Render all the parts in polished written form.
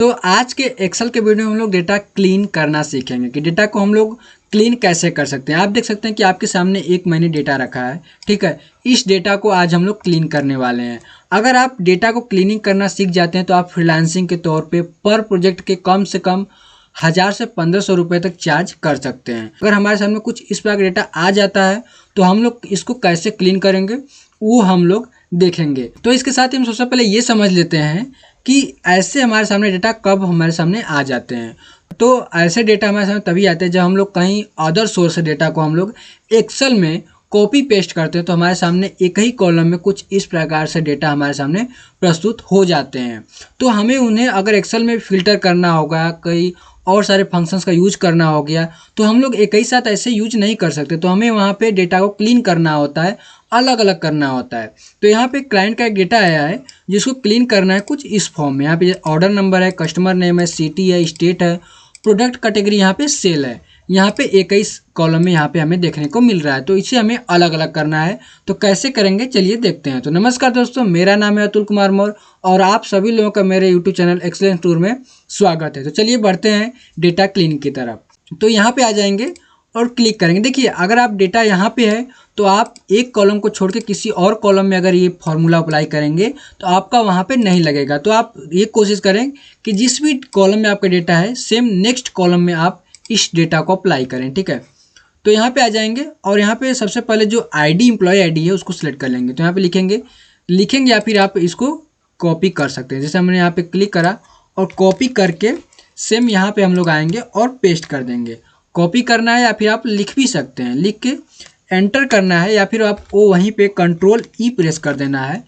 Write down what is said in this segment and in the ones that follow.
तो आज के एक्सेल के वीडियो में हम लोग डेटा क्लीन करना सीखेंगे कि डेटा को हम लोग क्लीन कैसे कर सकते हैं। आप देख सकते हैं कि आपके सामने एक मैंने डेटा रखा है, ठीक है। इस डेटा को आज हम लोग क्लीन करने वाले हैं। अगर आप डेटा को क्लीनिंग करना सीख जाते हैं तो आप फ्रीलांसिंग के तौर पे पर प्रोजेक्ट के कम से कम 1000 से 1500 रुपये तक चार्ज कर सकते हैं। अगर हमारे सामने कुछ इस प्रकार डेटा आ जाता है तो हम लोग इसको कैसे क्लीन करेंगे वो हम लोग देखेंगे। तो इसके साथ ही हम सबसे पहले ये समझ लेते हैं कि ऐसे हमारे सामने डेटा कब हमारे सामने आ जाते हैं। तो ऐसे डेटा हमारे सामने तभी आते हैं जब हम लोग कहीं अदर सोर्स से डेटा को हम लोग एक्सेल में कॉपी पेस्ट करते हैं तो हमारे सामने एक ही कॉलम में कुछ इस प्रकार से डेटा हमारे सामने प्रस्तुत हो जाते हैं। तो हमें उन्हें अगर एक्सेल में फ़िल्टर करना होगा, कई और सारे फंक्शंस का यूज करना हो गया तो हम लोग एक ही साथ ऐसे यूज नहीं कर सकते। तो हमें वहाँ पे डेटा को क्लीन करना होता है, अलग अलग करना होता है। तो यहाँ पे क्लाइंट का एक डेटा आया है जिसको क्लीन करना है कुछ इस फॉर्म में। यहाँ पे ऑर्डर नंबर है, कस्टमर नेम है, सिटी है, स्टेट है, प्रोडक्ट कैटेगरी यहाँ पे सेल है। यहाँ पे 21 कॉलम में यहाँ पे हमें देखने को मिल रहा है। तो इसे हमें अलग अलग करना है। तो कैसे करेंगे चलिए देखते हैं। तो नमस्कार दोस्तों, मेरा नाम है अतुल कुमार मौर्य और आप सभी लोगों का मेरे यूट्यूब चैनल एक्सेलेंस टूर में स्वागत है। तो चलिए बढ़ते हैं डेटा क्लीन की तरफ। तो यहाँ पे आ जाएंगे और क्लिक करेंगे। देखिए अगर आप डेटा यहाँ पे है तो आप एक कॉलम को छोड़ के किसी और कॉलम में अगर ये फॉर्मूला अप्लाई करेंगे तो आपका वहाँ पे नहीं लगेगा। तो आप ये कोशिश करें कि जिस भी कॉलम में आपका डेटा है सेम नेक्स्ट कॉलम में आप इस डेटा को अप्लाई करें, ठीक है। तो यहाँ पे आ जाएंगे और यहाँ पे सबसे पहले जो आईडी एम्प्लॉय आईडी है उसको सिलेक्ट कर लेंगे। तो यहाँ पे लिखेंगे या फिर आप इसको कॉपी कर सकते हैं। जैसे हमने यहाँ पे क्लिक करा और कॉपी करके सेम यहाँ पे हम लोग आएंगे और पेस्ट कर देंगे। कॉपी करना है या फिर आप लिख भी सकते हैं, लिख के एंटर करना है या फिर आपको वहीं पे कंट्रोल ई प्रेस कर देना है।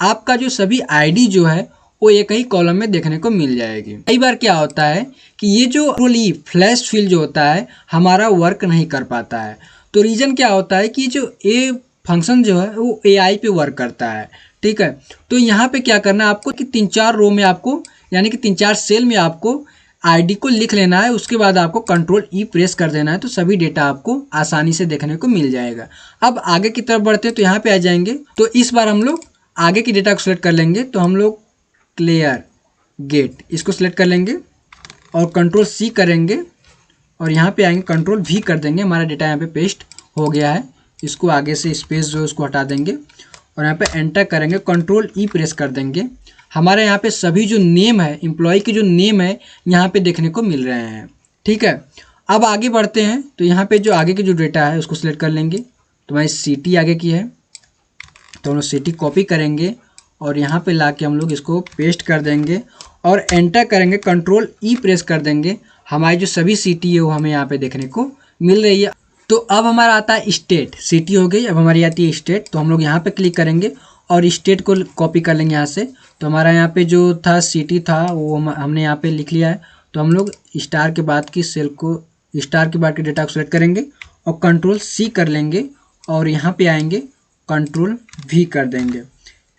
आपका जो सभी आईडी जो है वो एक ही कॉलम में देखने को मिल जाएगी। कई बार क्या होता है कि ये जो कंट्रोल ई फ्लैश फिल जो होता है हमारा वर्क नहीं कर पाता है। तो रीज़न क्या होता है कि जो ए फंक्शन जो है वो एआई पे वर्क करता है, ठीक है। तो यहाँ पे क्या करना है आपको कि 3-4 रो में आपको यानी कि 3-4 सेल में आपको आईडी को लिख लेना है। उसके बाद आपको कंट्रोल ई प्रेस कर देना है तो सभी डेटा आपको आसानी से देखने को मिल जाएगा। अब आगे की तरफ बढ़ते हैं तो यहाँ पे आ जाएंगे। तो इस बार हम लोग आगे की डेटा को सिलेक्ट कर लेंगे। तो हम लोग क्लियर गेट इसको सिलेक्ट कर लेंगे और कंट्रोल सी करेंगे और यहाँ पे आएंगे कंट्रोल वी कर देंगे। हमारा डेटा यहाँ पे पेस्ट हो गया है। इसको आगे से स्पेस जो है उसको हटा देंगे और यहाँ पे एंटर करेंगे, कंट्रोल ई प्रेस कर देंगे। हमारे यहाँ पे सभी जो नेम है एम्प्लॉय के जो नेम है यहाँ पे देखने को मिल रहे हैं, ठीक है। अब आगे बढ़ते हैं तो यहाँ पे जो आगे की जो डेटा है उसको सिलेक्ट कर लेंगे। तो हमारी सिटी आगे की है तो हम लोग सिटी कॉपी करेंगे और यहाँ पे ला के हम लोग इसको पेस्ट कर देंगे और एंटर करेंगे, कंट्रोल ई प्रेस कर देंगे। हमारी जो सभी सिटी है वो हमें यहाँ पे देखने को मिल रही है। तो अब हमारा आता है स्टेट, सिटी हो गई, अब हमारी आती है स्टेट। तो हम लोग यहाँ पे क्लिक करेंगे और स्टेट को कॉपी कर लेंगे यहाँ से। तो हमारा यहाँ पे जो था सिटी था वो हमने यहाँ पे लिख लिया है। तो हम लोग स्टार के बाद की सेल को स्टार के बाद के डेटा को सेलेक्ट करेंगे और कंट्रोल सी कर लेंगे और यहाँ पे आएंगे कंट्रोल वी कर देंगे,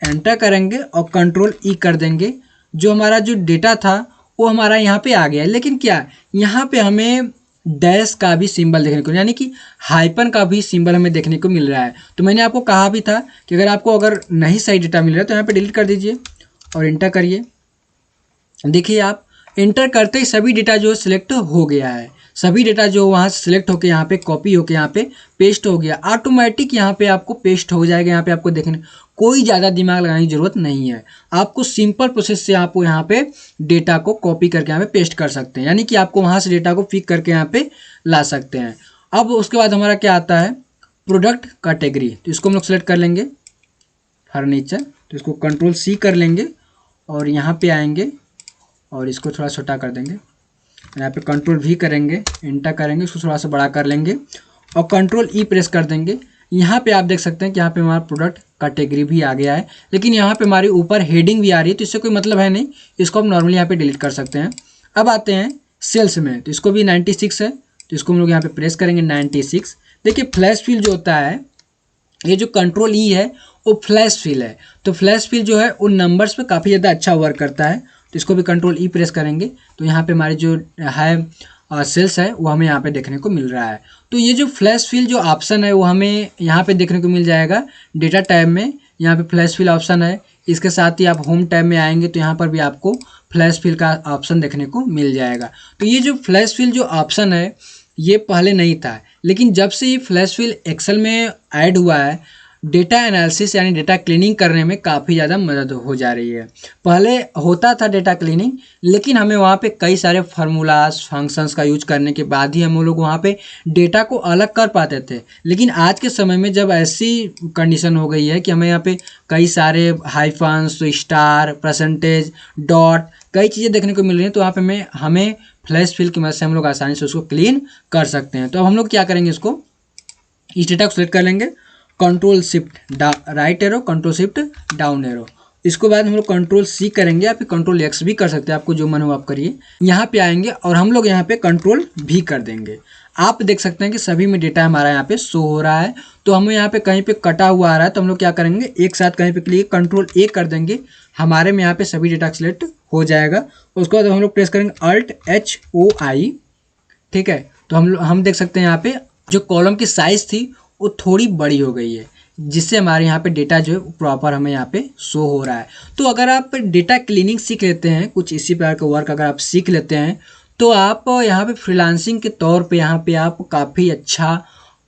एंटर करेंगे और कंट्रोल ई कर देंगे। जो हमारा जो डेटा था वो हमारा यहाँ पे आ गया है। लेकिन क्या यहाँ पे हमें डैश का भी सिंबल देखने को यानी कि हाइपन का भी सिंबल हमें देखने को मिल रहा है। तो मैंने आपको कहा भी था कि अगर नहीं सही डेटा मिल रहा है तो यहाँ पे डिलीट कर दीजिए और इंटर करिए। देखिए आप इंटर करते ही सभी डेटा जो सिलेक्ट हो गया है। सभी डेटा जो वहाँ से सिलेक्ट होकर यहाँ पे कॉपी होकर यहाँ पे पेस्ट हो गया। ऑटोमेटिक यहाँ पे आपको पेस्ट हो जाएगा। यहाँ पे आपको देखने कोई ज़्यादा दिमाग लगाने की ज़रूरत नहीं है। आपको सिंपल प्रोसेस से आपको यहाँ पे डेटा को कॉपी करके यहाँ पे पेस्ट कर सकते हैं, यानी कि आपको वहाँ से डेटा को पिक करके यहाँ पे ला सकते हैं। अब उसके बाद हमारा क्या आता है प्रोडक्ट कैटेगरी। तो इसको हम लोग सेलेक्ट कर लेंगे फर्नीचर। तो इसको कंट्रोल सी कर लेंगे और यहाँ पे आएंगे और इसको थोड़ा छोटा कर देंगे। यहाँ पे कंट्रोल वी करेंगे, एंटर करेंगे, इसको थोड़ा सा बड़ा कर लेंगे और कंट्रोल ई प्रेस कर देंगे। यहाँ पे आप देख सकते हैं कि यहाँ पे हमारा प्रोडक्ट कैटेगरी भी आ गया है, लेकिन यहाँ पे हमारे ऊपर हेडिंग भी आ रही है तो इससे कोई मतलब है नहीं। इसको हम नॉर्मली यहाँ पे डिलीट कर सकते हैं। अब आते हैं सेल्स में। तो इसको भी 96 है तो इसको हम लोग यहाँ पे प्रेस करेंगे 96। देखिए फ्लैश फिल जो होता है, ये जो कंट्रोल ई है वो फ्लैश फिल है। तो फ्लैश फिल जो है उन नंबर्स पे काफ़ी ज़्यादा अच्छा वर्क करता है। तो इसको भी कंट्रोल ई प्रेस करेंगे तो यहाँ पे हमारे जो है सेल्स है वो हमें यहाँ पे देखने को मिल रहा है। तो ये जो फ्लैश फिल जो ऑप्शन है वो हमें यहाँ पे देखने को मिल जाएगा डेटा टैब में। यहाँ पे फ्लैश फिल ऑप्शन है। इसके साथ ही आप होम टैब में आएंगे तो यहाँ पर भी आपको फ्लैश फिल का ऑप्शन देखने को मिल जाएगा। तो ये जो फ्लैश फिल जो ऑप्शन है ये पहले नहीं था, लेकिन जब से ये फ्लैश फिल एक्सेल में ऐड हुआ है, डेटा एनालिसिस यानी डेटा क्लीनिंग करने में काफ़ी ज़्यादा मदद हो जा रही है। पहले होता था डेटा क्लीनिंग, लेकिन हमें वहाँ पे कई सारे फार्मूलाज फंक्शंस का यूज करने के बाद ही हम लोग वहाँ पे डेटा को अलग कर पाते थे। लेकिन आज के समय में जब ऐसी कंडीशन हो गई है कि हमें यहाँ पे कई सारे हाइफन्स, स्टार, परसेंटेज, डॉट, कई चीज़ें देखने को मिल रही हैं, तो वहाँ पे हमें फ्लैश फिल की मदद से हम लोग आसानी से उसको क्लीन कर सकते हैं। तो अब हम लोग क्या करेंगे, इसको इस डेटा को सिलेक्ट कर लेंगे, control shift right arrow, control shift down arrow. इसके बाद हम लोग कंट्रोल सी करेंगे, या फिर कंट्रोल एक्स भी कर सकते हैं, आपको जो मन हो आप करिए। यहाँ पे आएंगे और हम लोग यहाँ पे कंट्रोल भी कर देंगे। आप देख सकते हैं कि सभी में डेटा हमारा यहाँ पे शो हो रहा है। तो हमें यहाँ पे कहीं पे कटा हुआ आ रहा है, तो हम लोग क्या करेंगे, एक साथ कहीं पे क्लिक कंट्रोल ए कर देंगे, हमारे में यहाँ पे सभी डेटा सिलेक्ट हो जाएगा। उसके बाद हम लोग प्रेस करेंगे अल्ट एच ओ आई, ठीक है। तो हम देख सकते हैं यहाँ पे जो कॉलम की साइज थी वो थोड़ी बड़ी हो गई है, जिससे हमारे यहाँ पे डेटा जो है प्रॉपर हमें यहाँ पे शो हो रहा है। तो अगर आप डेटा क्लीनिंग सीख लेते हैं, कुछ इसी प्रकार का वर्क अगर आप सीख लेते हैं, तो आप यहाँ पे फ्रीलांसिंग के तौर पे यहाँ पे आप काफ़ी अच्छा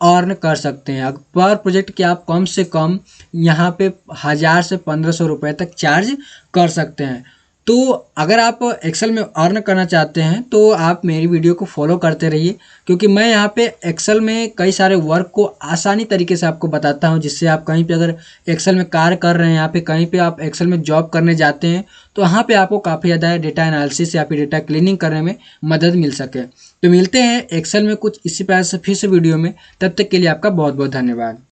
अर्न कर सकते हैं। पर प्रोजेक्ट के आप कम से कम यहाँ पे 1000 से 1500 रुपये तक चार्ज कर सकते हैं। तो अगर आप एक्सेल में अर्न करना चाहते हैं तो आप मेरी वीडियो को फॉलो करते रहिए, क्योंकि मैं यहाँ पे एक्सेल में कई सारे वर्क को आसानी तरीके से आपको बताता हूँ, जिससे आप कहीं पे अगर एक्सेल में कार्य कर रहे हैं, यहाँ पे कहीं पे आप एक्सेल में जॉब करने जाते हैं, तो वहाँ पे आपको काफ़ी ज़्यादा डेटा एनालिसिस या फिर डेटा क्लीनिंग करने में मदद मिल सके। तो मिलते हैं एक्सेल में कुछ इसी प्रकार से फिर से वीडियो में, तब तक के लिए आपका बहुत बहुत धन्यवाद।